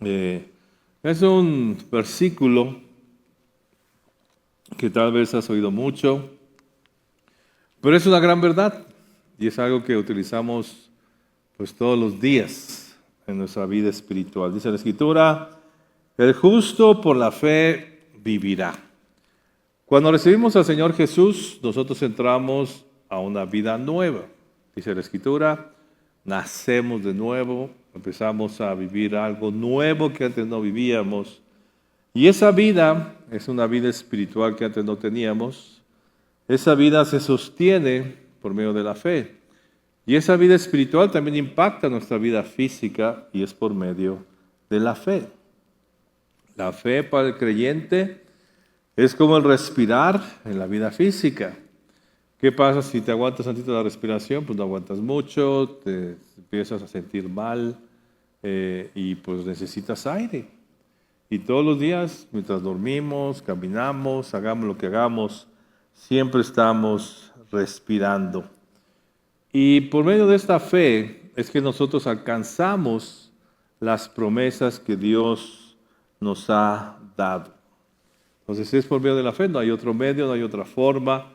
Eh, es un versículo que tal vez has oído mucho, pero es una gran verdad y es algo que utilizamos pues todos los días en nuestra vida espiritual. Dice la Escritura, el justo por la fe vivirá. Cuando recibimos al Señor Jesús, nosotros entramos a una vida nueva. Dice la Escritura, nacemos de nuevo, empezamos a vivir algo nuevo que antes no vivíamos. Y esa vida es una vida espiritual que antes no teníamos. Esa vida se sostiene por medio de la fe. Y esa vida espiritual también impacta nuestra vida física y es por medio de la fe. La fe para el creyente es como el respirar en la vida física. ¿Qué pasa si te aguantas tantito la respiración? Pues no aguantas mucho, te empiezas a sentir mal y pues necesitas aire. Y todos los días, mientras dormimos, caminamos, hagamos lo que hagamos, siempre estamos respirando. Y por medio de esta fe es que nosotros alcanzamos las promesas que Dios nos ha dado. Entonces es por medio de la fe, no hay otro medio, no hay otra forma.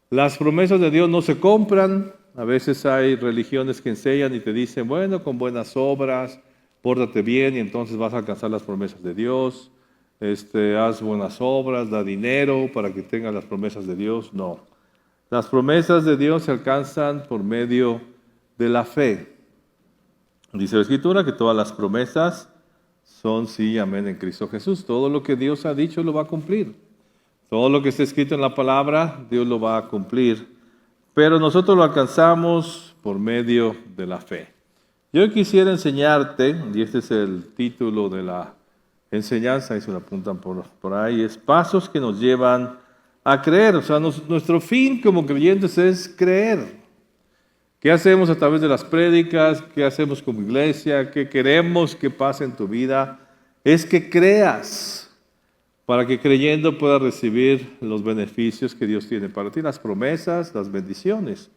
Las promesas de Dios no se compran. A veces hay religiones que enseñan y te dicen, bueno, con buenas obras, pórtate bien y entonces vas a alcanzar las promesas de Dios. Haz buenas obras, da dinero para que tengas las promesas de Dios. No. Las promesas de Dios se alcanzan por medio de la fe. Dice la Escritura que todas las promesas son sí y amén en Cristo Jesús. Todo lo que Dios ha dicho lo va a cumplir. Todo lo que está escrito en la palabra, Dios lo va a cumplir. Pero nosotros lo alcanzamos por medio de la fe. Yo quisiera enseñarte, y este es el título de la enseñanza, y se lo apuntan por ahí, es pasos que nos llevan a creer. O sea, nuestro fin como creyentes es creer. ¿Qué hacemos a través de las prédicas? ¿Qué hacemos como iglesia? ¿Qué queremos que pase en tu vida? Es que creas, para que creyendo puedas recibir los beneficios que Dios tiene para ti, las promesas, las bendiciones.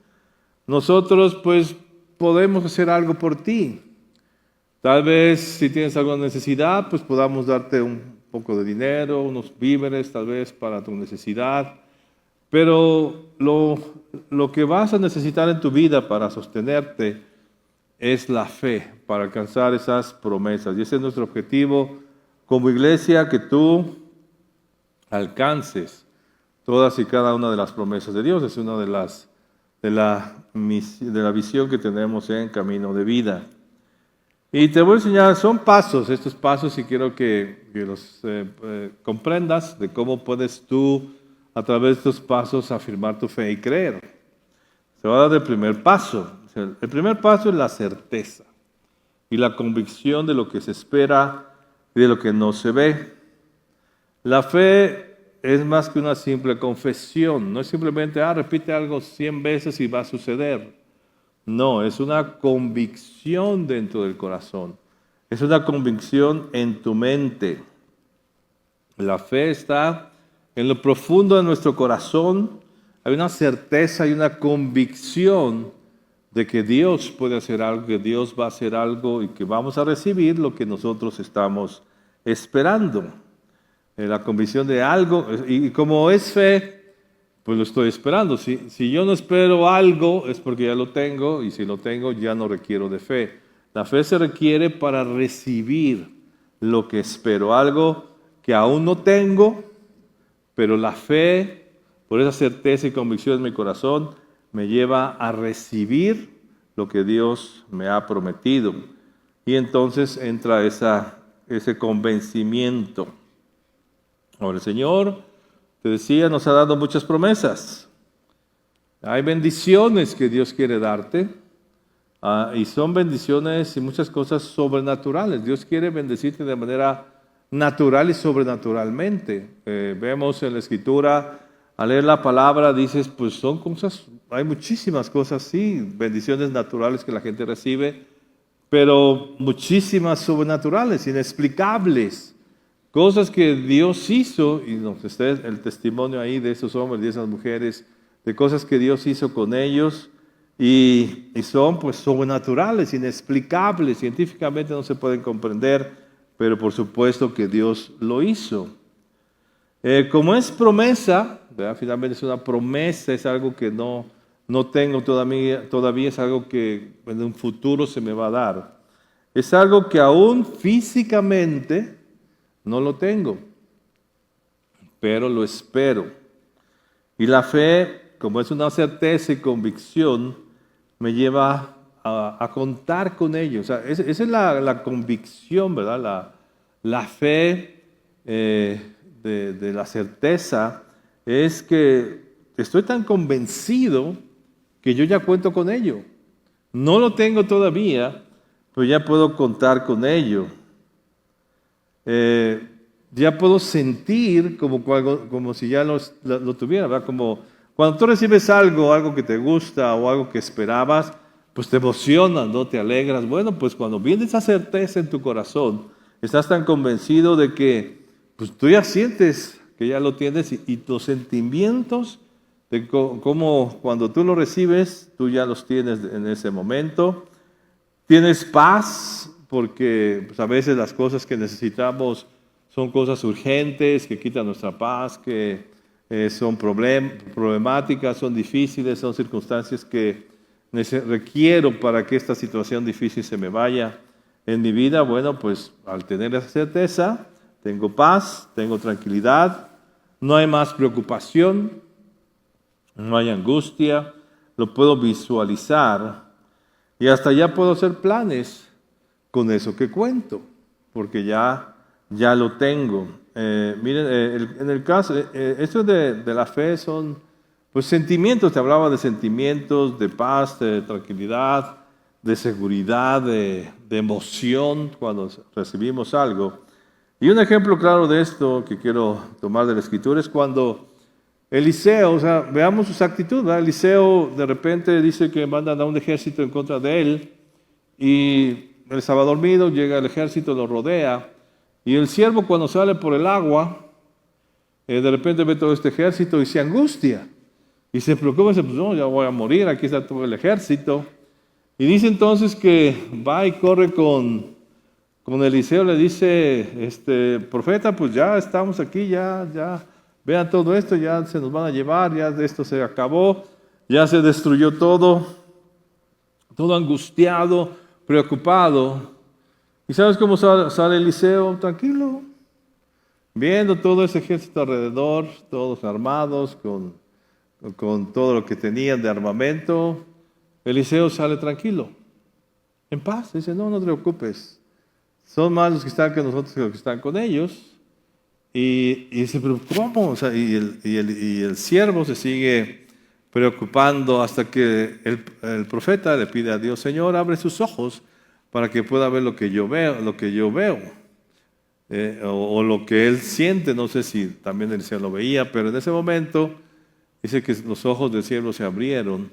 Nosotros pues podemos hacer algo por ti. Tal vez si tienes alguna necesidad, pues podamos darte un poco de dinero, unos víveres tal vez para tu necesidad. Pero lo que vas a necesitar en tu vida para sostenerte es la fe, para alcanzar esas promesas. Y ese es nuestro objetivo como iglesia, que tú alcances todas y cada una de las promesas de Dios. Es una de la visión que tenemos en Camino de Vida. Y te voy a enseñar, son pasos, estos pasos, y quiero que los comprendas de cómo puedes tú, a través de estos pasos, afirmar tu fe y creer. Se va a dar el primer paso. El primer paso es la certeza y la convicción de lo que se espera y de lo que no se ve. La fe es más que una simple confesión, no es simplemente, repite algo 100 veces y va a suceder. No, es una convicción dentro del corazón, es una convicción en tu mente. La fe está en lo profundo de nuestro corazón, hay una certeza y una convicción de que Dios puede hacer algo, que Dios va a hacer algo y que vamos a recibir lo que nosotros estamos esperando. La convicción de algo, y como es fe, pues lo estoy esperando. Si yo no espero algo, es porque ya lo tengo, y si lo tengo, ya no requiero de fe. La fe se requiere para recibir lo que espero, algo que aún no tengo, pero la fe, por esa certeza y convicción en mi corazón, me lleva a recibir lo que Dios me ha prometido. Y entonces entra ese convencimiento. Ahora, el Señor, te decía, nos ha dado muchas promesas. Hay bendiciones que Dios quiere darte, y son bendiciones y muchas cosas sobrenaturales. Dios quiere bendecirte de manera natural y sobrenaturalmente. Vemos en la Escritura, al leer la palabra, dices, pues son cosas, hay muchísimas cosas, sí, bendiciones naturales que la gente recibe, pero muchísimas sobrenaturales, inexplicables. Cosas que Dios hizo, y nos está el testimonio ahí de esos hombres y de esas mujeres, de cosas que Dios hizo con ellos, y son pues sobrenaturales, inexplicables, científicamente no se pueden comprender, pero por supuesto que Dios lo hizo. Como es promesa, ¿verdad? Finalmente es una promesa, es algo que no tengo todavía es algo que en un futuro se me va a dar. Es algo que aún físicamente no lo tengo, pero lo espero. Y la fe, como es una certeza y convicción, me lleva a contar con ello. O sea, esa es la convicción, ¿verdad? La fe de la certeza es que estoy tan convencido que yo ya cuento con ello. No lo tengo todavía, pero ya puedo contar con ello. Ya puedo sentir como si ya lo tuviera, ¿verdad? Como cuando tú recibes algo que te gusta o algo que esperabas, pues te emocionas, ¿no? Te alegras. Bueno, pues cuando viene esa certeza en tu corazón, estás tan convencido de que pues tú ya sientes que ya lo tienes y tus sentimientos de cómo cuando tú lo recibes, tú ya los tienes en ese momento. Tienes paz porque pues, a veces las cosas que necesitamos son cosas urgentes que quitan nuestra paz, que son problemáticas, son difíciles, son circunstancias que requiero para que esta situación difícil se me vaya en mi vida. Bueno, pues al tener esa certeza, tengo paz, tengo tranquilidad, no hay más preocupación, no hay angustia, lo puedo visualizar y hasta ya puedo hacer planes con eso que cuento, porque ya lo tengo. Miren, en el caso, esto de la fe son pues sentimientos, te hablaba de sentimientos, de paz, de tranquilidad, de seguridad, de emoción cuando recibimos algo. Y un ejemplo claro de esto que quiero tomar de la Escritura es cuando Eliseo, o sea, veamos sus actitudes, ¿verdad? Eliseo de repente dice que mandan a un ejército en contra de él y él estaba dormido, llega el ejército, lo rodea y el siervo cuando sale por el agua, de repente ve todo este ejército y se angustia y se preocupa y dice, pues no, ya voy a morir, aquí está todo el ejército. Y dice entonces que va y corre con Eliseo, le dice, profeta, pues ya estamos aquí, ya. Vean todo esto, ya se nos van a llevar, ya esto se acabó, ya se destruyó todo angustiado, preocupado. ¿Y sabes cómo sale Eliseo? Tranquilo, viendo todo ese ejército alrededor, todos armados, con todo lo que tenían de armamento. Eliseo sale tranquilo, en paz, dice, no te preocupes, son más los que están con nosotros que los que están con ellos. Y dice, pero ¿cómo? O sea, y el siervo se sigue preocupando hasta que el profeta le pide a Dios, Señor, abre sus ojos para que pueda ver lo que yo veo, o lo que él siente. No sé si también Eliseo lo veía, pero en ese momento dice que los ojos del siervo se abrieron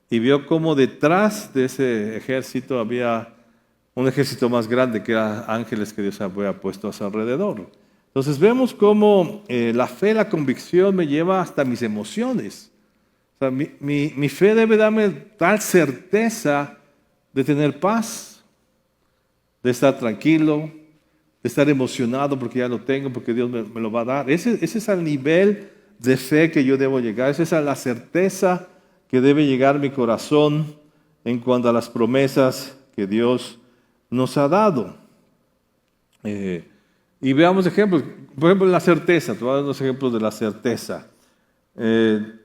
y vio cómo detrás de ese ejército había un ejército más grande que eran ángeles que Dios había puesto a su alrededor. Entonces vemos cómo la fe, la convicción me lleva hasta mis emociones. O sea, mi fe debe darme tal certeza de tener paz, de estar tranquilo, de estar emocionado porque ya lo tengo, porque Dios me lo va a dar. Ese es el nivel de fe que yo debo llegar. Esa es la certeza que debe llegar mi corazón en cuanto a las promesas que Dios nos ha dado. Y veamos ejemplos. Por ejemplo, la certeza. Te voy a dar unos ejemplos de la certeza.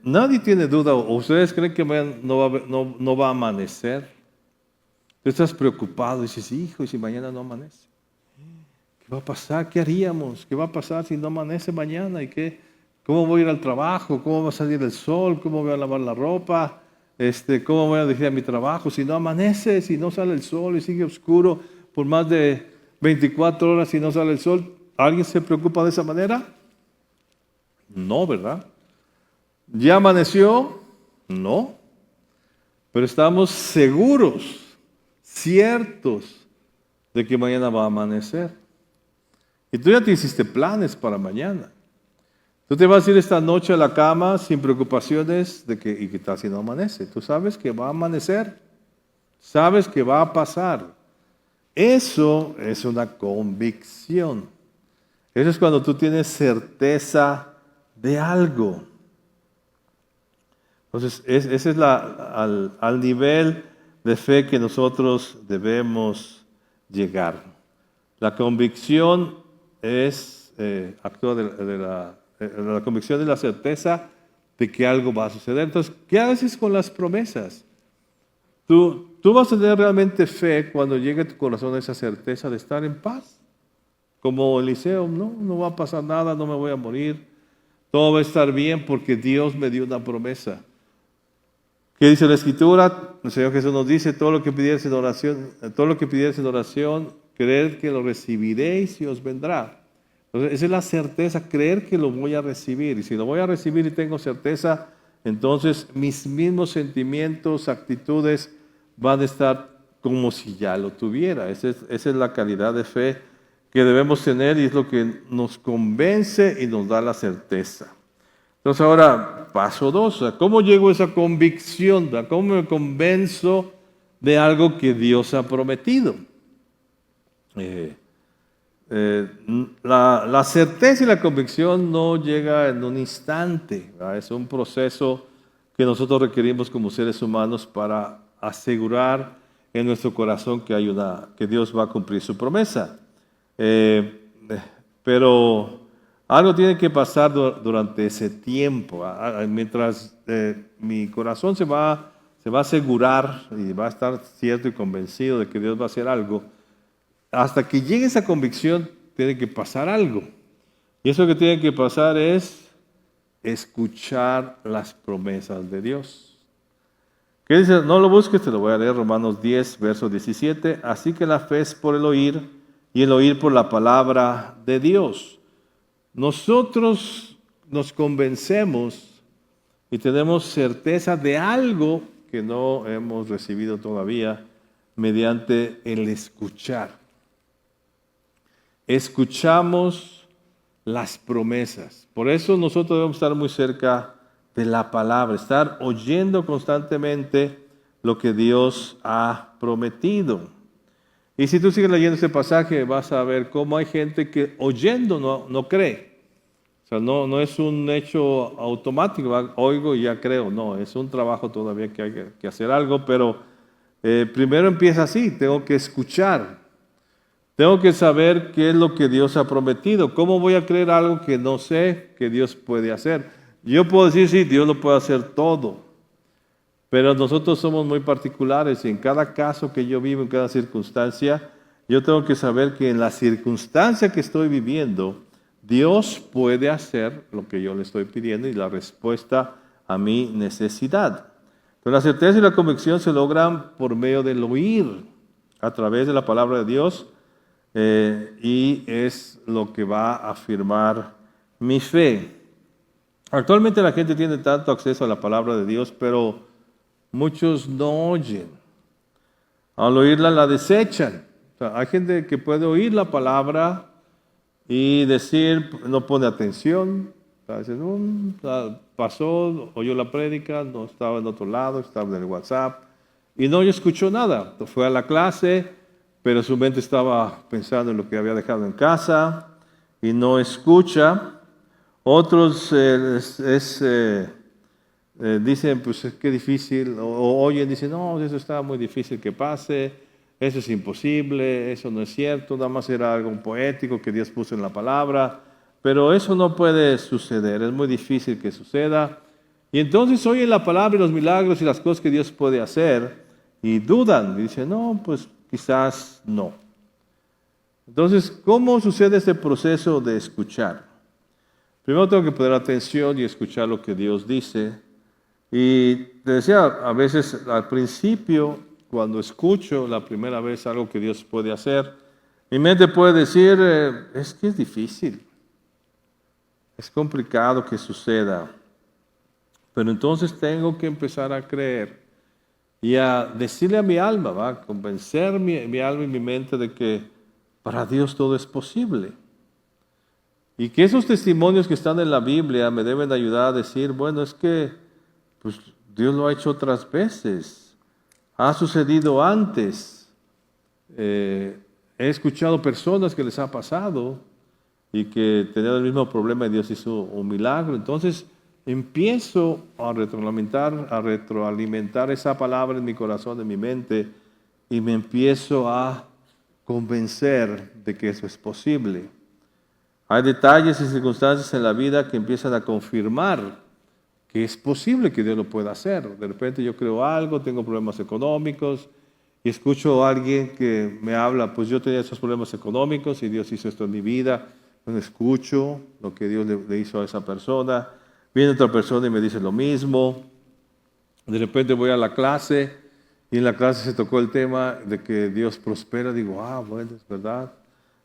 Nadie tiene duda, o ustedes creen que no va a amanecer. Tú estás preocupado y dices, hijo, ¿y si mañana no amanece? ¿Qué va a pasar? ¿Qué haríamos? ¿Qué va a pasar si no amanece mañana? ¿Cómo voy a ir al trabajo? ¿Cómo va a salir el sol? ¿Cómo voy a lavar la ropa? ¿Cómo voy a decir a mi trabajo? Si no amanece, si no sale el sol y sigue oscuro por más de 24 horas y no sale el sol, ¿alguien se preocupa de esa manera? No, ¿verdad? ¿Ya amaneció? No. Pero estamos seguros, ciertos de que mañana va a amanecer. Y tú ya te hiciste planes para mañana. Tú te vas a ir esta noche a la cama sin preocupaciones de ¿y qué tal si no amanece? Tú sabes que va a amanecer, sabes que va a pasar. Eso es una convicción. Eso es cuando tú tienes certeza de algo. Entonces, ese es al nivel de fe que nosotros debemos llegar. La convicción es, actúa la convicción es la certeza de que algo va a suceder. Entonces, ¿qué haces con las promesas? Tú vas a tener realmente fe cuando llegue a tu corazón esa certeza de estar en paz. Como Eliseo, no va a pasar nada, no me voy a morir. Todo va a estar bien porque Dios me dio una promesa. ¿Qué dice la Escritura? El Señor Jesús nos dice, todo lo que pidieres en oración, creed que lo recibiréis y os vendrá. Entonces, esa es la certeza, creer que lo voy a recibir. Y si lo voy a recibir y tengo certeza, entonces mis mismos sentimientos, actitudes van a estar como si ya lo tuviera. Esa es la calidad de fe que debemos tener y es lo que nos convence y nos da la certeza. Entonces ahora, paso 2, ¿cómo llego a esa convicción? ¿Cómo me convenzo de algo que Dios ha prometido? La certeza y la convicción no llega en un instante, ¿verdad? Es un proceso que nosotros requerimos como seres humanos para asegurar en nuestro corazón que Dios va a cumplir su promesa. Pero algo tiene que pasar durante ese tiempo, mientras mi corazón se va a asegurar y va a estar cierto y convencido de que Dios va a hacer algo. Hasta que llegue esa convicción tiene que pasar algo. Y eso que tiene que pasar es escuchar las promesas de Dios. ¿Qué dice? No lo busques, te lo voy a leer, Romanos 10, verso 17. Así que la fe es por el oír y el oír por la palabra de Dios. Nosotros nos convencemos y tenemos certeza de algo que no hemos recibido todavía mediante el escuchar. Escuchamos las promesas. Por eso nosotros debemos estar muy cerca de la palabra, estar oyendo constantemente lo que Dios ha prometido. Y si tú sigues leyendo este pasaje, vas a ver cómo hay gente que oyendo no cree. O sea, no es un hecho automático, oigo y ya creo. No, es un trabajo todavía que hay que hacer algo, pero primero empieza así, tengo que escuchar. Tengo que saber qué es lo que Dios ha prometido. ¿Cómo voy a creer algo que no sé que Dios puede hacer? Yo puedo decir, sí, Dios lo puede hacer todo. Pero nosotros somos muy particulares y en cada caso que yo vivo, en cada circunstancia, yo tengo que saber que en la circunstancia que estoy viviendo, Dios puede hacer lo que yo le estoy pidiendo y la respuesta a mi necesidad. Entonces, la certeza y la convicción se logran por medio del oír, a través de la palabra de Dios, y es lo que va a afirmar mi fe. Actualmente la gente tiene tanto acceso a la palabra de Dios, pero muchos no oyen. Al oírla la desechan. O sea, hay gente que puede oír la palabra y decir, no pone atención. O sea, dice, pasó, oyó la prédica, no estaba en otro lado, estaba en el WhatsApp y no escuchó nada. Fue a la clase, pero su mente estaba pensando en lo que había dejado en casa y no escucha. Otros dicen, pues qué difícil, o oyen, dicen, no, eso está muy difícil que pase, eso es imposible, eso no es cierto, nada más era algo poético que Dios puso en la palabra, pero eso no puede suceder, es muy difícil que suceda. Y entonces oyen la palabra y los milagros y las cosas que Dios puede hacer y dudan, y dicen, no, pues quizás no. Entonces, ¿cómo sucede este proceso de escuchar? Primero tengo que poner atención y escuchar lo que Dios dice. Y te decía, a veces al principio, cuando escucho la primera vez algo que Dios puede hacer, mi mente puede decir, es que es difícil, es complicado que suceda. Pero entonces tengo que empezar a creer y a decirle a mi alma, a convencer mi alma y mi mente de que para Dios todo es posible. Y que esos testimonios que están en la Biblia me deben ayudar a decir, bueno, es que pues, Dios lo ha hecho otras veces, ha sucedido antes. he escuchado personas que les ha pasado y que tenían el mismo problema y Dios hizo un milagro. Entonces empiezo a retroalimentar esa palabra en mi corazón, en mi mente, y me empiezo a convencer de que eso es posible. Hay detalles y circunstancias en la vida que empiezan a confirmar que es posible que Dios lo pueda hacer. De repente yo creo algo, tengo problemas económicos y escucho a alguien que me habla, pues yo tenía esos problemas económicos y Dios hizo esto en mi vida. Entonces escucho lo que Dios le hizo a esa persona. Viene otra persona y me dice lo mismo. De repente voy a la clase y en la clase se tocó el tema de que Dios prospera. Digo, bueno, es verdad.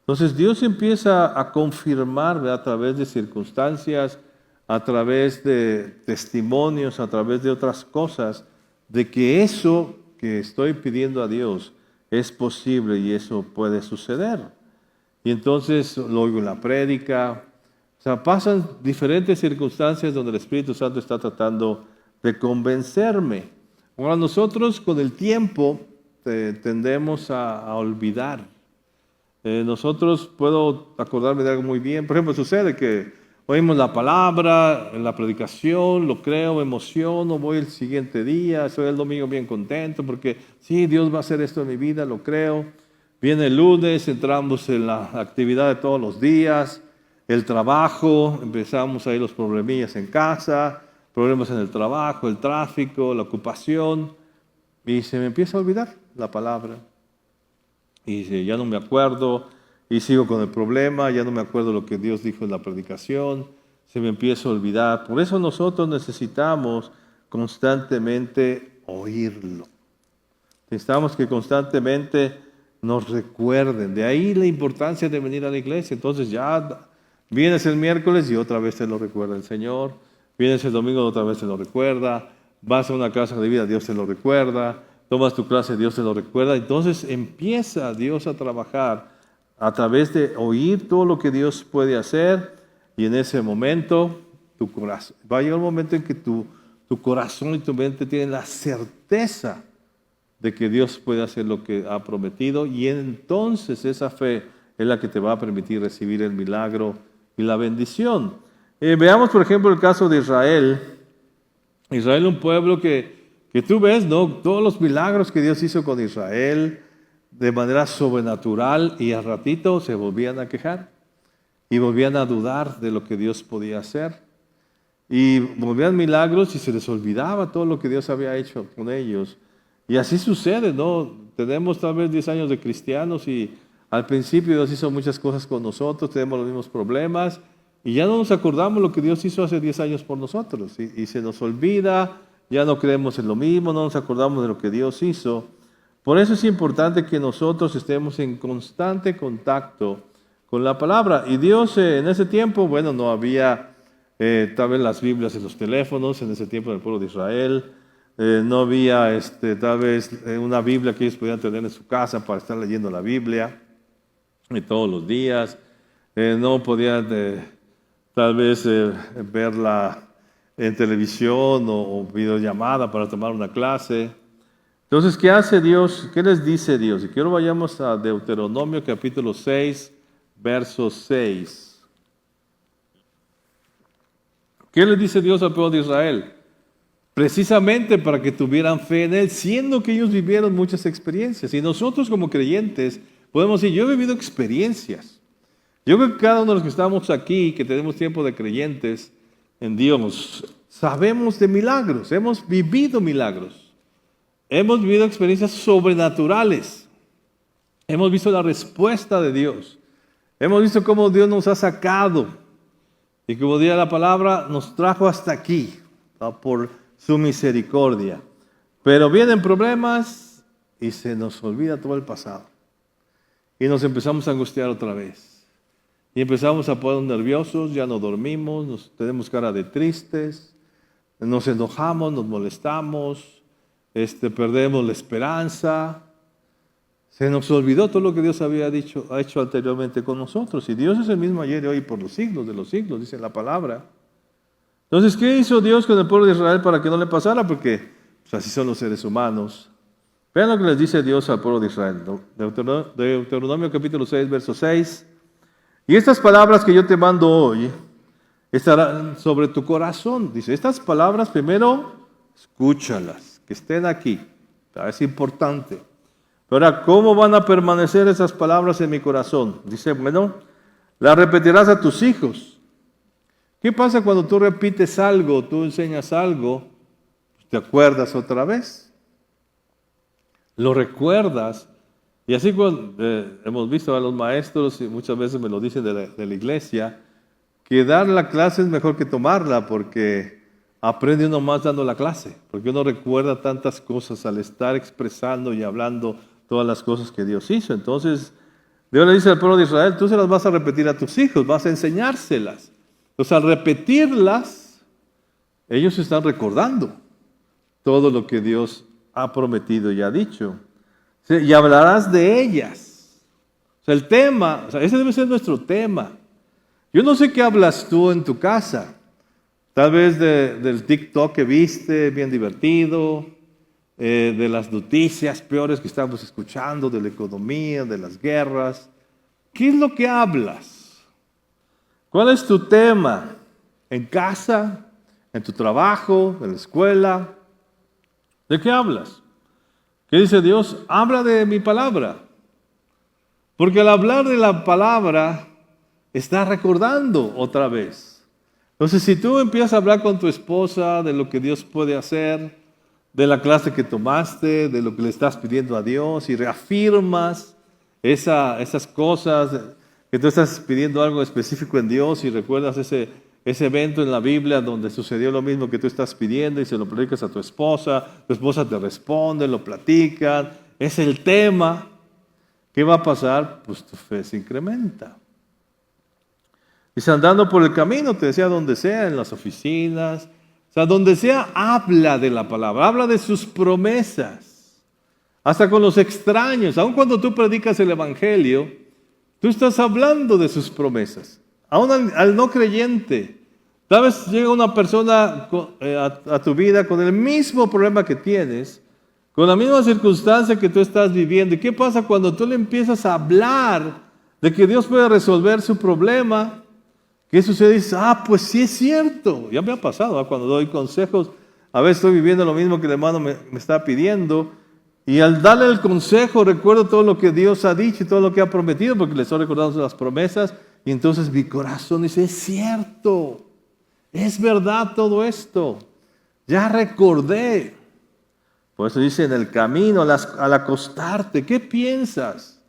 Entonces Dios empieza a confirmar, ¿verdad?, a través de circunstancias, a través de testimonios, a través de otras cosas, de que eso que estoy pidiendo a Dios es posible y eso puede suceder. Y entonces lo oigo en la prédica. O sea, pasan diferentes circunstancias donde el Espíritu Santo está tratando de convencerme. Ahora nosotros con el tiempo tendemos a olvidar. Nosotros, puedo acordarme de algo muy bien. Por ejemplo, sucede que oímos la palabra, en la predicación, lo creo, me emociono, voy el siguiente día, estoy el domingo bien contento porque sí, Dios va a hacer esto en mi vida, lo creo. Viene el lunes, entramos en la actividad de todos los días, el trabajo, empezamos ahí los problemillas en casa, problemas en el trabajo, el tráfico, la ocupación, y se me empieza a olvidar la palabra. Y ya no me acuerdo, y sigo con el problema, ya no me acuerdo lo que Dios dijo en la predicación, se me empieza a olvidar. Por eso nosotros necesitamos constantemente oírlo. Necesitamos que constantemente nos recuerden. De ahí la importancia de venir a la iglesia. Entonces ya vienes el miércoles y otra vez te lo recuerda el Señor. Vienes el domingo y otra vez te lo recuerda. Vas a una casa de vida, Dios te lo recuerda. Tomas tu clase, Dios te lo recuerda. Entonces empieza Dios a trabajar a través de oír todo lo que Dios puede hacer. Y en ese momento, tu corazón, va a llegar un momento en que tu corazón y tu mente tienen la certeza de que Dios puede hacer lo que ha prometido. Y entonces esa fe es la que te va a permitir recibir el milagro y la bendición. Veamos, por ejemplo, el caso de Israel. Israel, un pueblo que tú ves, ¿no?, todos los milagros que Dios hizo con Israel de manera sobrenatural, y al ratito se volvían a quejar y volvían a dudar de lo que Dios podía hacer. Y volvían milagros y se les olvidaba todo lo que Dios había hecho con ellos. Y así sucede, ¿no? Tenemos tal vez 10 años de cristianos y al principio Dios hizo muchas cosas con nosotros, tenemos los mismos problemas y ya no nos acordamos lo que Dios hizo hace 10 años por nosotros. Y se nos olvida, ya no creemos en lo mismo, no nos acordamos de lo que Dios hizo. Por eso es importante que nosotros estemos en constante contacto con la palabra. Y Dios en ese tiempo, bueno, no había tal vez las Biblias en los teléfonos, en ese tiempo en el pueblo de Israel. No había tal vez una Biblia que ellos pudieran tener en su casa para estar leyendo la Biblia todos los días. No podían tal vez verla en televisión o videollamada para tomar una clase. Entonces, ¿qué hace Dios? ¿Qué les dice Dios? Y quiero vayamos a Deuteronomio capítulo 6, verso 6. ¿Qué les dice Dios al pueblo de Israel? Precisamente para que tuvieran fe en Él, siendo que ellos vivieron muchas experiencias. Y nosotros como creyentes podemos decir, yo he vivido experiencias. Yo creo que cada uno de los que estamos aquí, que tenemos tiempo de creyentes en Dios, sabemos de milagros, hemos vivido milagros. Hemos vivido experiencias sobrenaturales. Hemos visto la respuesta de Dios. Hemos visto cómo Dios nos ha sacado. Y como dice la palabra, nos trajo hasta aquí, ¿no?, por su misericordia. Pero vienen problemas y se nos olvida todo el pasado. Y nos empezamos a angustiar otra vez. Y empezamos a ponernos nerviosos, ya no dormimos, tenemos cara de tristes, nos enojamos, nos molestamos, perdemos la esperanza. Se nos olvidó todo lo que Dios había hecho anteriormente con nosotros. Y Dios es el mismo ayer y hoy por los siglos de los siglos, dice la palabra. Entonces, ¿qué hizo Dios con el pueblo de Israel para que no le pasara? Porque pues, así son los seres humanos. Vean lo que les dice Dios al pueblo de Israel. Deuteronomio capítulo 6, verso 6. Y estas palabras que yo te mando hoy estarán sobre tu corazón. Dice, estas palabras primero escúchalas, que estén aquí. Es importante. Pero ahora, ¿cómo van a permanecer esas palabras en mi corazón? Dice, bueno, las repetirás a tus hijos. ¿Qué pasa cuando tú repites algo, tú enseñas algo, te acuerdas otra vez? Lo recuerdas. Y así hemos visto a los maestros, y muchas veces me lo dicen de la iglesia, que dar la clase es mejor que tomarla, porque aprende uno más dando la clase, porque uno recuerda tantas cosas al estar expresando y hablando todas las cosas que Dios hizo. Entonces, Dios le dice al pueblo de Israel, tú se las vas a repetir a tus hijos, vas a enseñárselas. Entonces, al repetirlas, ellos están recordando todo lo que Dios ha prometido y ha dicho. Y hablarás de ellas. O sea, el tema, ese debe ser nuestro tema. Yo no sé qué hablas tú en tu casa. Tal vez del TikTok que viste, bien divertido, de las noticias peores que estamos escuchando, de la economía, de las guerras. ¿Qué es lo que hablas? ¿Cuál es tu tema? ¿En casa? ¿En tu trabajo? ¿En la escuela? ¿De qué hablas? ¿Qué dice Dios? Habla de mi palabra. Porque al hablar de la palabra, estás recordando otra vez. Entonces, si tú empiezas a hablar con tu esposa de lo que Dios puede hacer, de la clase que tomaste, de lo que le estás pidiendo a Dios, y reafirmas esas cosas, que tú estás pidiendo algo específico en Dios, y recuerdas ese evento en la Biblia donde sucedió lo mismo que tú estás pidiendo y se lo platicas a tu esposa te responde, lo platican, es el tema. ¿Qué va a pasar? Pues tu fe se incrementa. Dice, andando por el camino, te decía, donde sea, en las oficinas, o sea, donde sea, habla de la palabra, habla de sus promesas, hasta con los extraños. Aun cuando tú predicas el Evangelio, tú estás hablando de sus promesas. Aún al no creyente, tal vez llega una persona a tu vida con el mismo problema que tienes, con la misma circunstancia que tú estás viviendo. ¿Y qué pasa cuando tú le empiezas a hablar de que Dios puede resolver su problema? ¿Qué sucede? Dices, pues sí es cierto. Ya me ha pasado, cuando doy consejos, a veces estoy viviendo lo mismo que el hermano me está pidiendo, y al darle el consejo recuerdo todo lo que Dios ha dicho y todo lo que ha prometido, porque le estoy recordando las promesas, y entonces mi corazón dice, es cierto, es verdad todo esto, ya recordé. Por eso dice, en el camino, al acostarte, ¿qué piensas?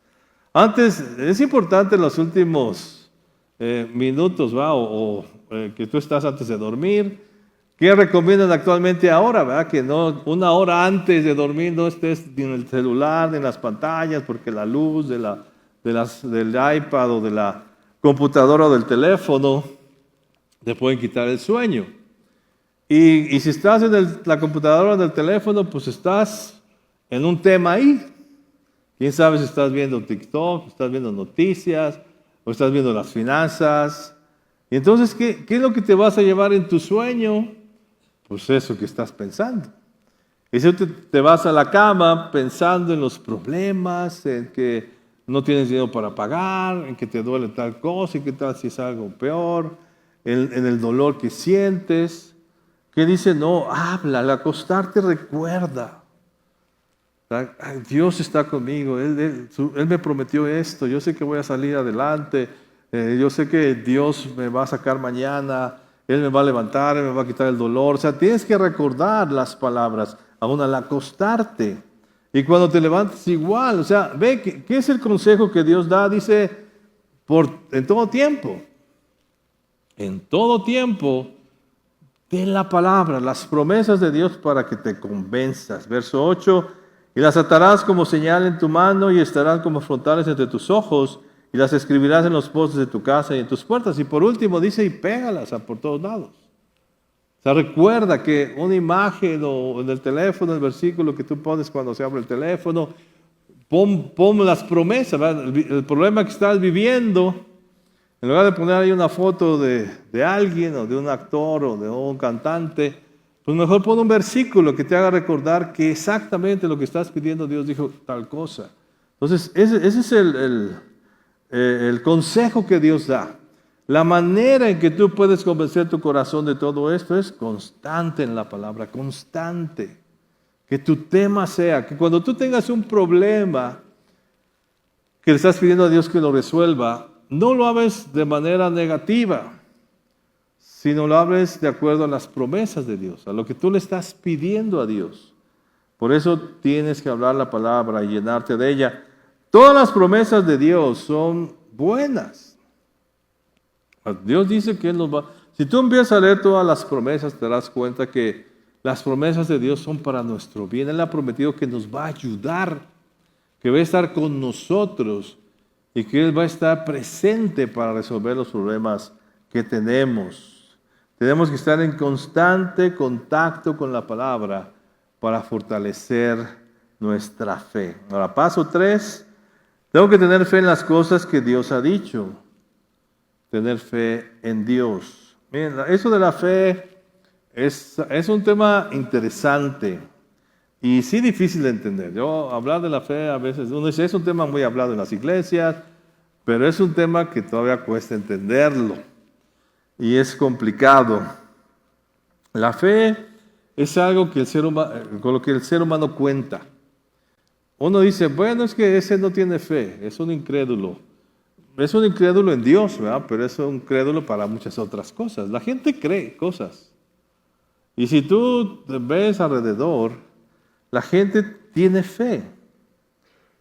Antes, es importante en los últimos minutos, que tú estás antes de dormir. ¿Qué recomiendan actualmente ahora? ¿Verdad? Que no, una hora antes de dormir no estés ni en el celular, ni en las pantallas, porque la luz del iPad o de la computadora o del teléfono te pueden quitar el sueño. Y si estás en la computadora o en el teléfono, pues estás en un tema ahí. ¿Quién sabe si estás viendo TikTok, estás viendo noticias, o estás viendo las finanzas? Y entonces, ¿qué es lo que te vas a llevar en tu sueño? Pues eso que estás pensando. Y si te vas a la cama pensando en los problemas, en que no tienes dinero para pagar, en que te duele tal cosa, y qué tal si es algo peor, en el dolor que sientes. ¿Qué dice? No, habla, al acostarte recuerda. Dios está conmigo, Él me prometió esto, yo sé que voy a salir adelante, yo sé que Dios me va a sacar mañana, Él me va a levantar, Él me va a quitar el dolor. O sea, tienes que recordar las palabras, aún al acostarte. Y cuando te levantas igual, o sea, ve, ¿qué es el consejo que Dios da? Dice, en todo tiempo, ten la palabra, las promesas de Dios para que te convenzas. Verso 8, y las atarás como señal en tu mano y estarán como frontales entre tus ojos y las escribirás en los postes de tu casa y en tus puertas. Y por último dice, y pégalas por todos lados. O sea, recuerda que una imagen o en el teléfono, el versículo que tú pones cuando se abre el teléfono, pon las promesas, ¿verdad? El problema que estás viviendo, en lugar de poner ahí una foto de alguien o de un actor o de un cantante, pues mejor pon un versículo que te haga recordar que exactamente lo que estás pidiendo, Dios dijo tal cosa. Entonces, ese es el consejo que Dios da. La manera en que tú puedes convencer tu corazón de todo esto es constante en la palabra, constante. Que tu tema sea, que cuando tú tengas un problema que le estás pidiendo a Dios que lo resuelva, no lo hables de manera negativa, sino lo hables de acuerdo a las promesas de Dios, a lo que tú le estás pidiendo a Dios. Por eso tienes que hablar la palabra y llenarte de ella. Todas las promesas de Dios son buenas. Dios dice que Él nos va... Si tú empiezas a leer todas las promesas, te darás cuenta que las promesas de Dios son para nuestro bien. Él ha prometido que nos va a ayudar, que va a estar con nosotros y que Él va a estar presente para resolver los problemas que tenemos. Tenemos que estar en constante contacto con la palabra para fortalecer nuestra fe. Ahora, paso 3, tengo que tener fe en las cosas que Dios ha dicho. Tener fe en Dios. Miren, eso de la fe es un tema interesante y sí difícil de entender. Yo hablar de la fe a veces, uno dice, es un tema muy hablado en las iglesias, pero es un tema que todavía cuesta entenderlo y es complicado. La fe es algo que con lo que el ser humano cuenta. Uno dice, bueno, es que ese no tiene fe, es un incrédulo. Es un incrédulo en Dios, ¿verdad? Pero es un incrédulo para muchas otras cosas. La gente cree cosas. Y si tú ves alrededor, la gente tiene fe.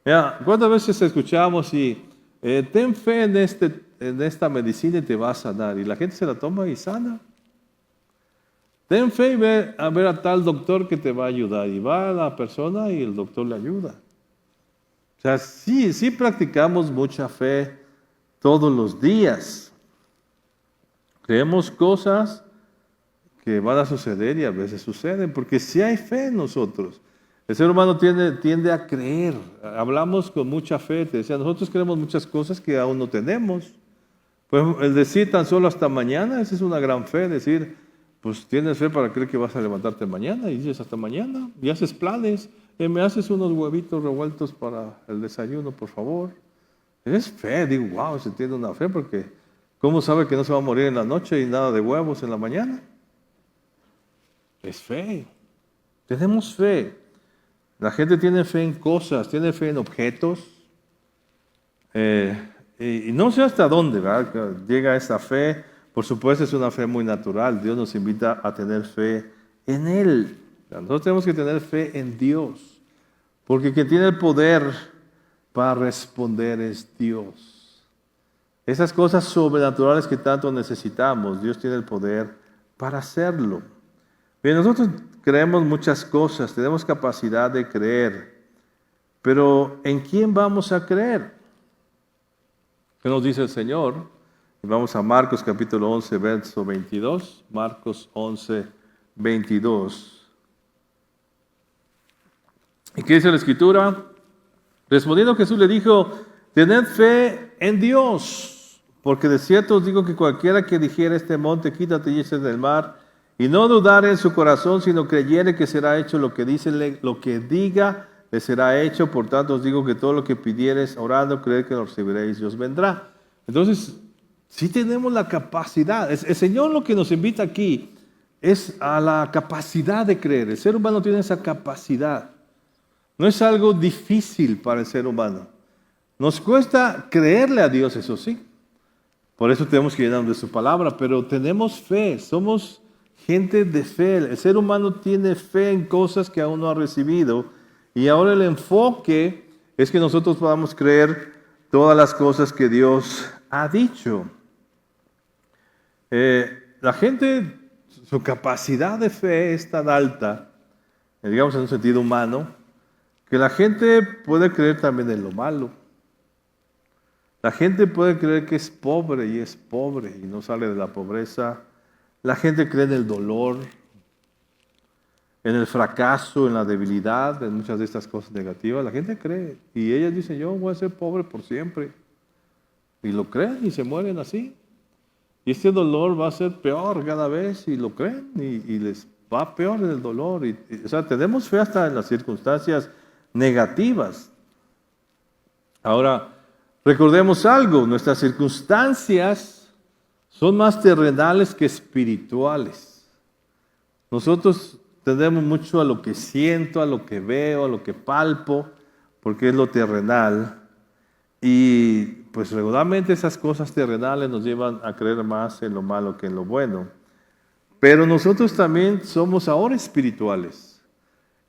Mira, ¿cuántas veces escuchamos y ten fe en esta medicina y te va a sanar? Y la gente se la toma y sana. Ten fe y ve a ver a tal doctor que te va a ayudar. Y va a la persona y el doctor le ayuda. O sea, sí practicamos mucha fe todos los días. Creemos cosas que van a suceder y a veces suceden, porque si hay fe en nosotros. El ser humano tiende a creer. Hablamos con mucha fe. Te decía, nosotros creemos muchas cosas que aún no tenemos. Pues el decir tan solo hasta mañana, esa es una gran fe. Decir, pues tienes fe para creer que vas a levantarte mañana y dices hasta mañana y haces planes. Me haces unos huevitos revueltos para el desayuno, por favor. Es fe, digo, wow, se tiene una fe porque ¿cómo sabe que no se va a morir en la noche y nada de huevos en la mañana? Es fe. Tenemos fe. La gente tiene fe en cosas, tiene fe en objetos. Y no sé hasta dónde, ¿verdad? Llega esa fe. Por supuesto es una fe muy natural. Dios nos invita a tener fe en Él. Nosotros tenemos que tener fe en Dios. Porque quien tiene el poder para responder es Dios. Esas cosas sobrenaturales que tanto necesitamos, Dios tiene el poder para hacerlo. Bien, nosotros creemos muchas cosas, tenemos capacidad de creer, pero ¿en quién vamos a creer? ¿Qué nos dice el Señor? Y vamos a Marcos capítulo 11, verso 22. Marcos 11, 22. ¿Y qué dice la Escritura? Respondiendo Jesús le dijo, tened fe en Dios, porque de cierto os digo que cualquiera que dijere este monte, quítate y échate en el mar, y no dudare en su corazón, sino creyere que será hecho lo que diga, le será hecho. Por tanto os digo que todo lo que pidiereis orando, creed que lo recibiréis y os vendrá. Entonces, sí tenemos la capacidad. El Señor lo que nos invita aquí es a la capacidad de creer. El ser humano tiene esa capacidad. No es algo difícil para el ser humano. Nos cuesta creerle a Dios, eso sí. Por eso tenemos que llenarnos de su palabra, pero tenemos fe, somos gente de fe. El ser humano tiene fe en cosas que aún no ha recibido y ahora el enfoque es que nosotros podamos creer todas las cosas que Dios ha dicho. La gente, su capacidad de fe es tan alta, digamos en un sentido humano, que la gente puede creer también en lo malo. La gente puede creer que es pobre y es pobre y no sale de la pobreza. La gente cree en el dolor, en el fracaso, en la debilidad, en muchas de estas cosas negativas. La gente cree y ellas dicen, yo voy a ser pobre por siempre. Y lo creen y se mueren así. Y este dolor va a ser peor cada vez y lo creen y les va peor en el dolor. O sea, tenemos fe hasta en las circunstancias negativas. Ahora, recordemos algo, nuestras circunstancias son más terrenales que espirituales. Nosotros tendemos mucho a lo que siento, a lo que veo, a lo que palpo, porque es lo terrenal. Y pues regularmente esas cosas terrenales nos llevan a creer más en lo malo que en lo bueno. Pero nosotros también somos ahora espirituales.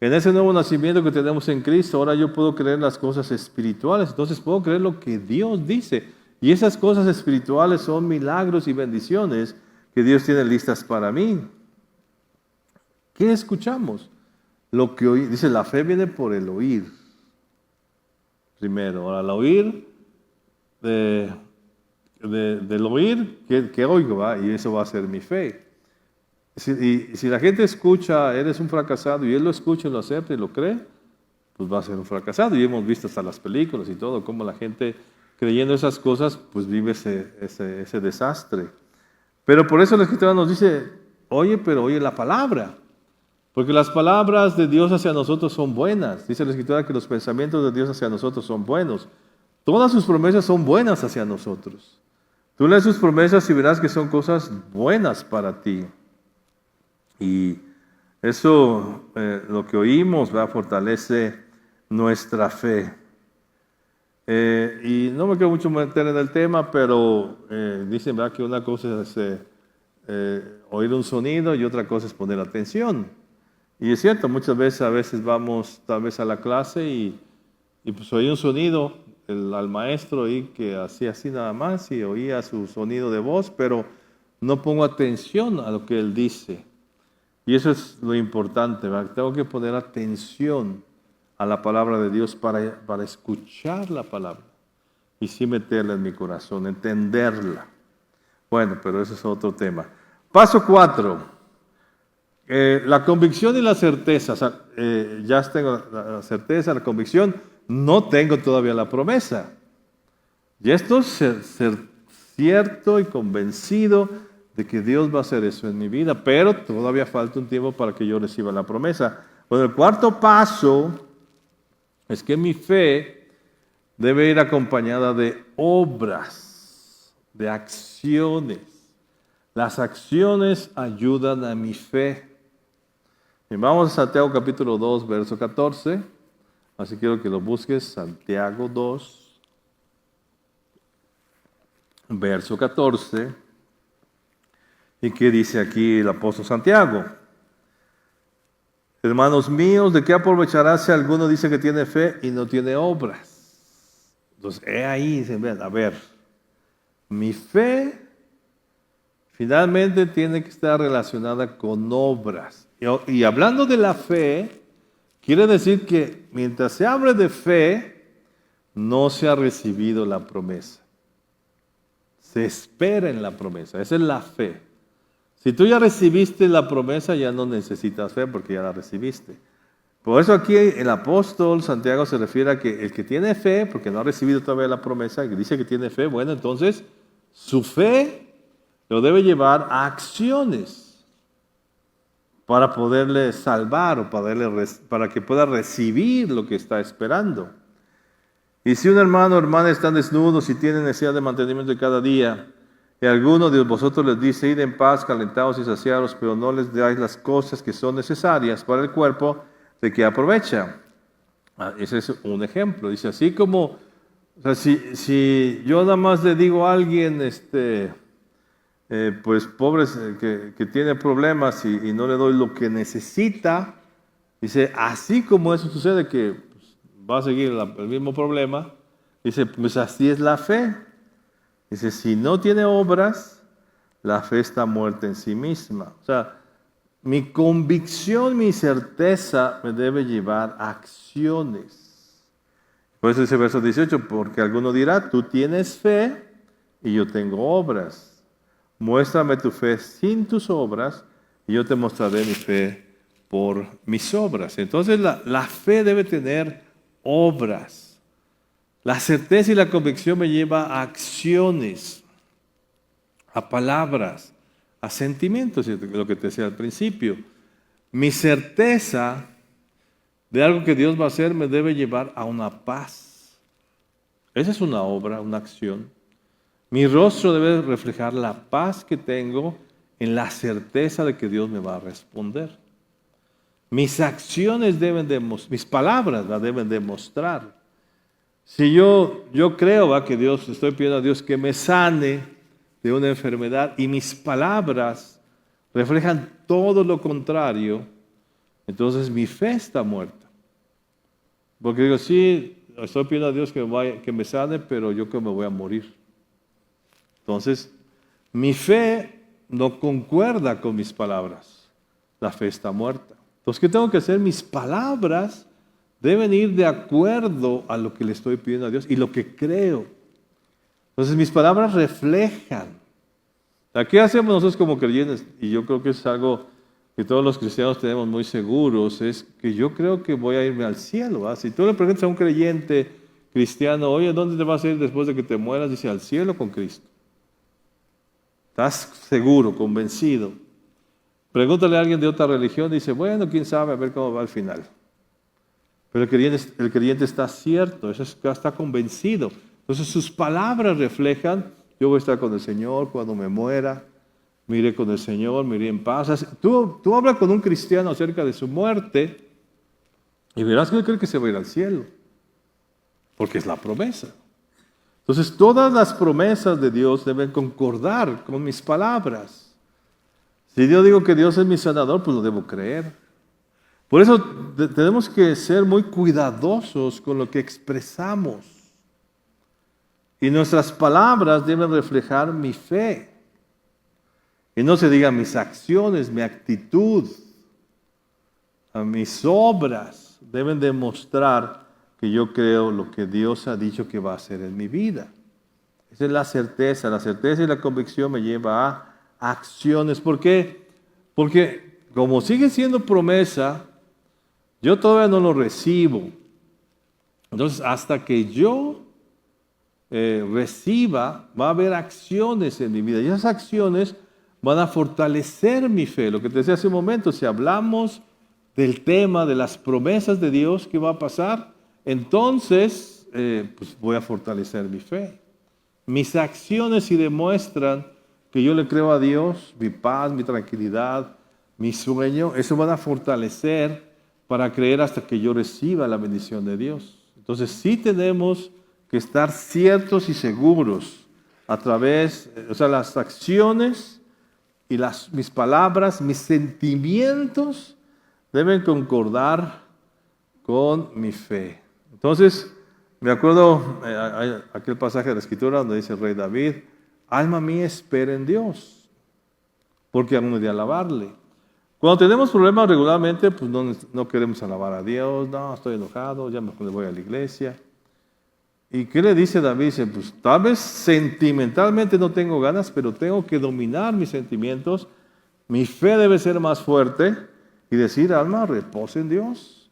En ese nuevo nacimiento que tenemos en Cristo, ahora yo puedo creer las cosas espirituales. Entonces puedo creer lo que Dios dice. Y esas cosas espirituales son milagros y bendiciones que Dios tiene listas para mí. ¿Qué escuchamos? Lo que oí. Dice, la fe viene por el oír. Primero, al oír, del oír, que oigo, ¿va? Y eso va a ser mi fe. Si la gente escucha, eres un fracasado, y él lo escucha, lo acepta y lo cree, pues va a ser un fracasado. Y hemos visto hasta las películas y todo, cómo la gente creyendo esas cosas, pues vive ese desastre. Pero por eso la Escritura nos dice, oye, pero oye la palabra. Porque las palabras de Dios hacia nosotros son buenas. Dice la Escritura que los pensamientos de Dios hacia nosotros son buenos. Todas sus promesas son buenas hacia nosotros. Tú lees sus promesas y verás que son cosas buenas para ti. Y eso, lo que oímos, fortalece nuestra fe. Y no me quiero mucho meter en el tema, pero dicen que una cosa es oír un sonido y otra cosa es poner atención. Y es cierto, muchas veces, a veces vamos tal vez a la clase y pues oí un sonido al maestro y que hacía así nada más y oía su sonido de voz, pero no pongo atención a lo que él dice. Y eso es lo importante, ¿verdad? Tengo que poner atención a la palabra de Dios para escuchar la palabra y sí meterla en mi corazón, entenderla. Bueno, pero ese es otro tema. Paso 4. La convicción y la certeza. O sea, ya tengo la certeza, la convicción, no tengo todavía la promesa. Y esto es ser cierto y convencido de que Dios va a hacer eso en mi vida, pero todavía falta un tiempo para que yo reciba la promesa. Bueno, el cuarto paso es que mi fe debe ir acompañada de obras, de acciones. Las acciones ayudan a mi fe. Y vamos a Santiago capítulo 2, verso 14. Así quiero que lo busques, Santiago 2, verso 14. ¿Y qué dice aquí el apóstol Santiago? Hermanos míos, ¿de qué aprovechará si alguno dice que tiene fe y no tiene obras? Entonces, ahí, dicen, a ver, mi fe finalmente tiene que estar relacionada con obras. Y hablando de la fe, quiere decir que mientras se hable de fe, no se ha recibido la promesa. Se espera en la promesa, esa es la fe. Si tú ya recibiste la promesa, ya no necesitas fe porque ya la recibiste. Por eso aquí el apóstol Santiago se refiere a que el que tiene fe, porque no ha recibido todavía la promesa, que dice que tiene fe, bueno, entonces su fe lo debe llevar a acciones para poderle salvar o para que pueda recibir lo que está esperando. Y si un hermano o hermana están desnudos y tienen necesidad de mantenimiento de cada día, y alguno de vosotros les dice, id en paz, calentados y saciados, pero no les dais las cosas que son necesarias para el cuerpo, ¿de qué aprovecha? Ese es un ejemplo. Dice, así como, o sea, si yo nada más le digo a alguien, pues pobre, que tiene problemas y no le doy lo que necesita, dice, así como eso sucede, que pues, va a seguir el mismo problema, dice, pues así es la fe. Dice, si no tiene obras, la fe está muerta en sí misma. O sea, mi convicción, mi certeza me debe llevar a acciones. Por eso dice verso 18, porque alguno dirá, tú tienes fe y yo tengo obras. Muéstrame tu fe sin tus obras y yo te mostraré mi fe por mis obras. Entonces la fe debe tener obras. La certeza y la convicción me lleva a acciones, a palabras, a sentimientos, lo que te decía al principio. Mi certeza de algo que Dios va a hacer me debe llevar a una paz. Esa es una obra, una acción. Mi rostro debe reflejar la paz que tengo en la certeza de que Dios me va a responder. Mis acciones mis palabras la deben demostrar. Si yo creo que Dios, estoy pidiendo a Dios que me sane de una enfermedad y mis palabras reflejan todo lo contrario, entonces mi fe está muerta. Porque digo, sí, estoy pidiendo a Dios que me sane, pero yo creo que me voy a morir. Entonces, mi fe no concuerda con mis palabras. La fe está muerta. Entonces, ¿qué tengo que hacer? Mis palabras deben ir de acuerdo a lo que le estoy pidiendo a Dios y lo que creo. Entonces, mis palabras reflejan. ¿Qué hacemos nosotros como creyentes? Y yo creo que es algo que todos los cristianos tenemos muy seguros, es que yo creo que voy a irme al cielo. ¿Va? Si tú le preguntas a un creyente cristiano, oye, ¿dónde te vas a ir después de que te mueras? Dice, al cielo con Cristo. ¿Estás seguro, convencido? Pregúntale a alguien de otra religión, dice, bueno, quién sabe, a ver cómo va al final. Pero el creyente está cierto, está convencido. Entonces sus palabras reflejan, yo voy a estar con el Señor cuando me muera, me iré con el Señor, me iré en paz. Tú hablas con un cristiano acerca de su muerte y verás que él cree que se va a ir al cielo, porque es la promesa. Entonces todas las promesas de Dios deben concordar con mis palabras. Si yo digo que Dios es mi sanador, pues lo debo creer. Por eso tenemos que ser muy cuidadosos con lo que expresamos. Y nuestras palabras deben reflejar mi fe. Y no se digan mis acciones, mi actitud, mis obras deben demostrar que yo creo lo que Dios ha dicho que va a hacer en mi vida. Esa es la certeza. La certeza y la convicción me lleva a acciones. ¿Por qué? Porque como sigue siendo promesa, yo todavía no lo recibo. Entonces, hasta que yo reciba, va a haber acciones en mi vida. Y esas acciones van a fortalecer mi fe. Lo que te decía hace un momento, si hablamos del tema de las promesas de Dios, ¿qué va a pasar? Entonces, pues voy a fortalecer mi fe. Mis acciones, si demuestran que yo le creo a Dios, mi paz, mi tranquilidad, mi sueño, eso van a fortalecer para creer hasta que yo reciba la bendición de Dios. Entonces sí tenemos que estar ciertos y seguros a través, las acciones y mis palabras, mis sentimientos deben concordar con mi fe. Entonces, me acuerdo aquel pasaje de la Escritura donde dice el rey David, alma mía espera en Dios, porque aún he de alabarle. Cuando tenemos problemas regularmente, pues no queremos alabar a Dios, no, estoy enojado, ya mejor voy a la iglesia. ¿Y qué le dice David? Dice, pues tal vez sentimentalmente no tengo ganas, pero tengo que dominar mis sentimientos, mi fe debe ser más fuerte y decir, alma, reposa en Dios.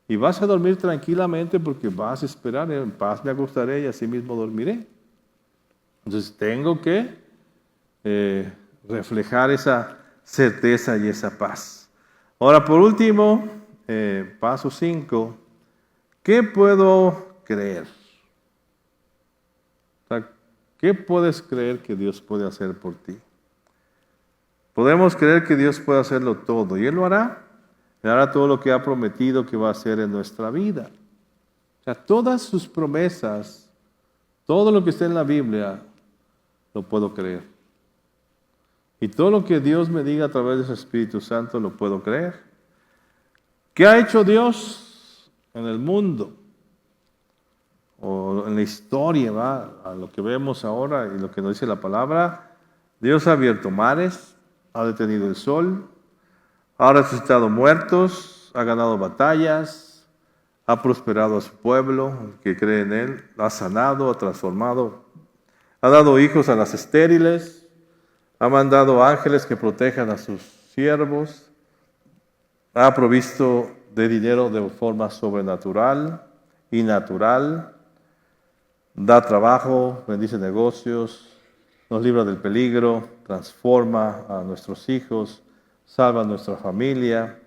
Y vas a dormir tranquilamente porque vas a esperar, en paz me acostaré y así mismo dormiré. Entonces tengo que reflejar esa certeza y esa paz. Ahora, por último, paso 5, ¿qué puedo creer? ¿Qué puedes creer que Dios puede hacer por ti? Podemos creer que Dios puede hacerlo todo y Él lo hará. Él hará todo lo que ha prometido que va a hacer en nuestra vida. Todas sus promesas, todo lo que está en la Biblia, lo puedo creer. Y todo lo que Dios me diga a través de su Espíritu Santo, lo puedo creer. ¿Qué ha hecho Dios en el mundo? O en la historia, a lo que vemos ahora y lo que nos dice la palabra. Dios ha abierto mares, ha detenido el sol, ha resucitado muertos, ha ganado batallas, ha prosperado a su pueblo que cree en Él, ha sanado, ha transformado, ha dado hijos a las estériles, ha mandado ángeles que protejan a sus siervos, ha provisto de dinero de forma sobrenatural y natural, da trabajo, bendice negocios, nos libra del peligro, transforma a nuestros hijos, salva a nuestra familia,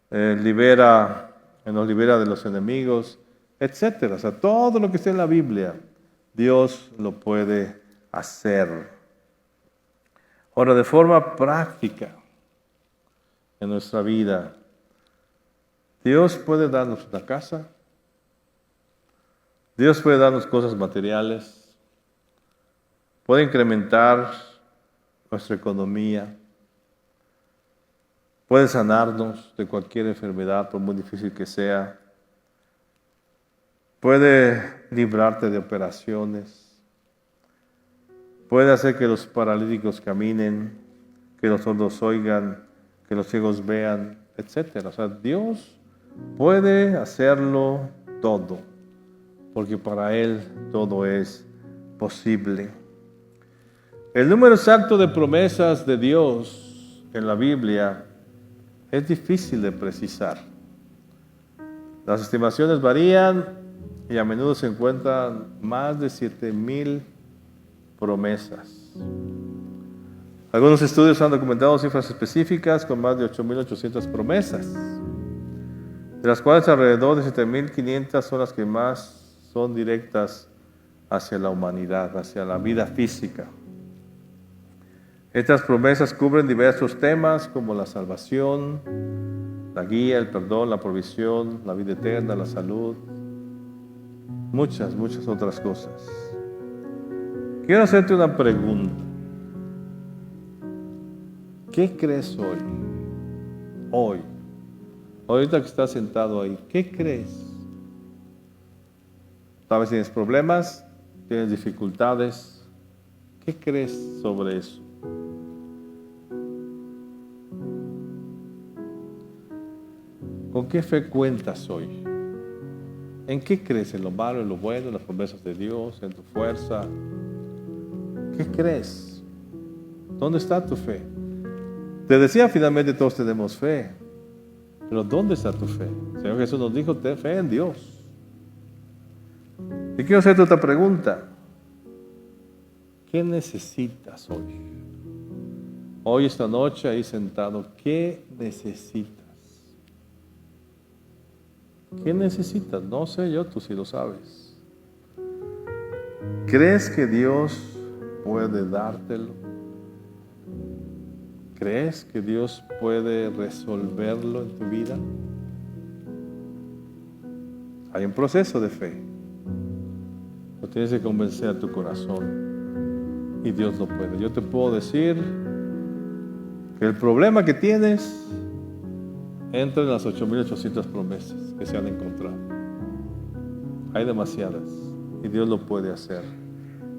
nos libera de los enemigos, etcétera. O sea, todo lo que está en la Biblia, Dios lo puede hacer. Ahora, de forma práctica, en nuestra vida, Dios puede darnos una casa, Dios puede darnos cosas materiales, puede incrementar nuestra economía, puede sanarnos de cualquier enfermedad, por muy difícil que sea, puede librarte de operaciones, puede hacer que los paralíticos caminen, que los sordos oigan, que los ciegos vean, etc. O sea, Dios puede hacerlo todo, porque para Él todo es posible. El número exacto de promesas de Dios en la Biblia es difícil de precisar. Las estimaciones varían y a menudo se encuentran más de 7,000 promesas. Algunos estudios han documentado cifras específicas con más de 8,800 promesas, de las cuales alrededor de 7,500 son las que más son directas hacia la humanidad, hacia la vida física. Estas promesas cubren diversos temas como la salvación, la guía, el perdón, la provisión, la vida eterna, la salud, muchas otras cosas. Quiero hacerte una pregunta. ¿Qué crees hoy? Hoy. Ahorita que estás sentado ahí, ¿qué crees? Tal vez tienes problemas, tienes dificultades. ¿Qué crees sobre eso? ¿Con qué fe cuentas hoy? ¿En qué crees? ¿En lo malo, en lo bueno, en las promesas de Dios, en tu fuerza? ¿Qué crees? ¿Dónde está tu fe? Te decía, finalmente todos tenemos fe. Pero ¿dónde está tu fe? El Señor Jesús nos dijo, ten fe en Dios. Y quiero hacerte otra pregunta. ¿Qué necesitas hoy? Hoy, esta noche, ahí sentado, ¿qué necesitas? ¿Qué necesitas? No sé yo, tú sí lo sabes. ¿Crees que Dios puede dártelo? ¿Crees que Dios puede resolverlo en tu vida? Hay un proceso de fe. Lo tienes que convencer a tu corazón y Dios lo puede. Yo te puedo decir que el problema que tienes entra en las 8,800 promesas que se han encontrado. Hay demasiadas y Dios lo puede hacer.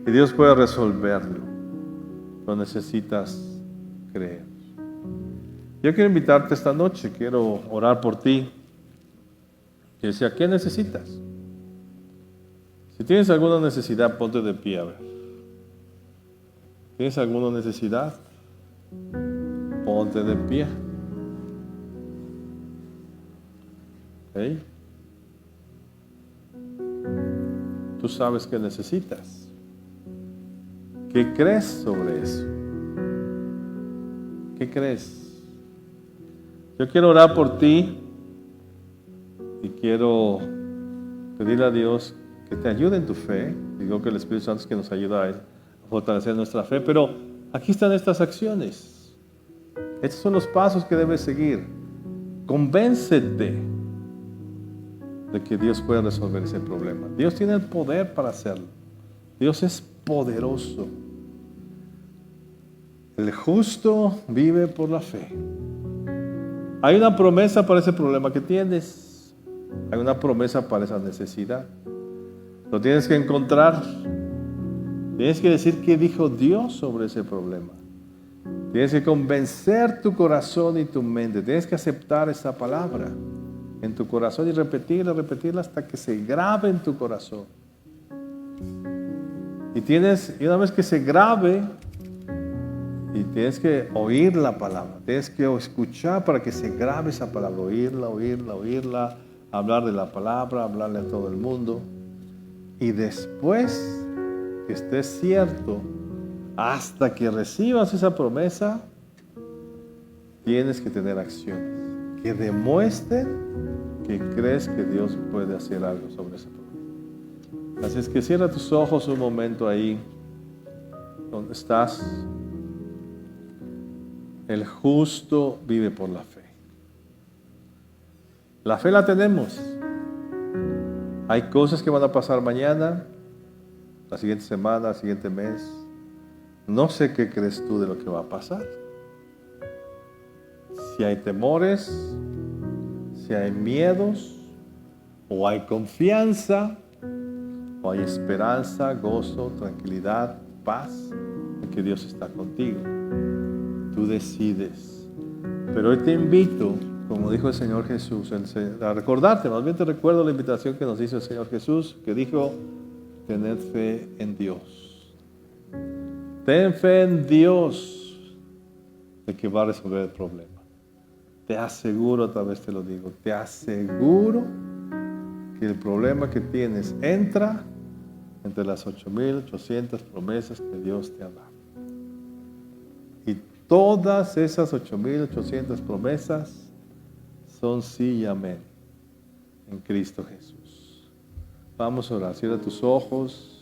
Y Dios puede resolverlo. Lo necesitas creer. Yo quiero invitarte esta noche, quiero orar por ti. Y decía, ¿qué necesitas? Si tienes alguna necesidad, ponte de pie, a ver. ¿Tienes alguna necesidad? Ponte de pie. ¿Okay? Tú sabes que necesitas. ¿Qué crees sobre eso? ¿Qué crees? Yo quiero orar por ti y quiero pedirle a Dios que te ayude en tu fe. Digo que el Espíritu Santo es que nos ayuda a fortalecer nuestra fe, pero aquí están estas acciones. Estos son los pasos que debes seguir. Convéncete de que Dios puede resolver ese problema. Dios tiene el poder para hacerlo. Dios es poderoso. El justo vive por la fe. Hay una promesa para ese problema que tienes. Hay una promesa para esa necesidad. Lo tienes que encontrar. Tienes que decir qué dijo Dios sobre ese problema. Tienes que convencer tu corazón y tu mente. Tienes que aceptar esa palabra en tu corazón y repetirla hasta que se grabe en tu corazón. Y una vez que se grabe, y tienes que oír la palabra, tienes que escuchar para que se grabe esa palabra, oírla, hablar de la palabra, hablarle a todo el mundo. Y después que esté cierto, hasta que recibas esa promesa, tienes que tener acciones que demuestren que crees que Dios puede hacer algo sobre ese problema. Así es que cierra tus ojos un momento ahí donde estás. El justo vive por la fe. La fe la tenemos. Hay cosas que van a pasar mañana, la siguiente semana, el siguiente mes. No sé qué crees tú de lo que va a pasar. Si hay temores, si hay miedos, o hay confianza, o hay esperanza, gozo, tranquilidad, paz, en que Dios está contigo. Tú decides. Pero hoy te invito, como dijo el Señor Jesús, a recordarte, más bien te recuerdo la invitación que nos hizo el Señor Jesús, que dijo, tened fe en Dios. Ten fe en Dios de que va a resolver el problema. Te aseguro, otra vez te lo digo, te aseguro que el problema que tienes entra entre las 8,800 promesas que Dios te ha dado. Y todas esas 8,800 promesas son sí y amén en Cristo Jesús. Vamos a orar. Cierra tus ojos.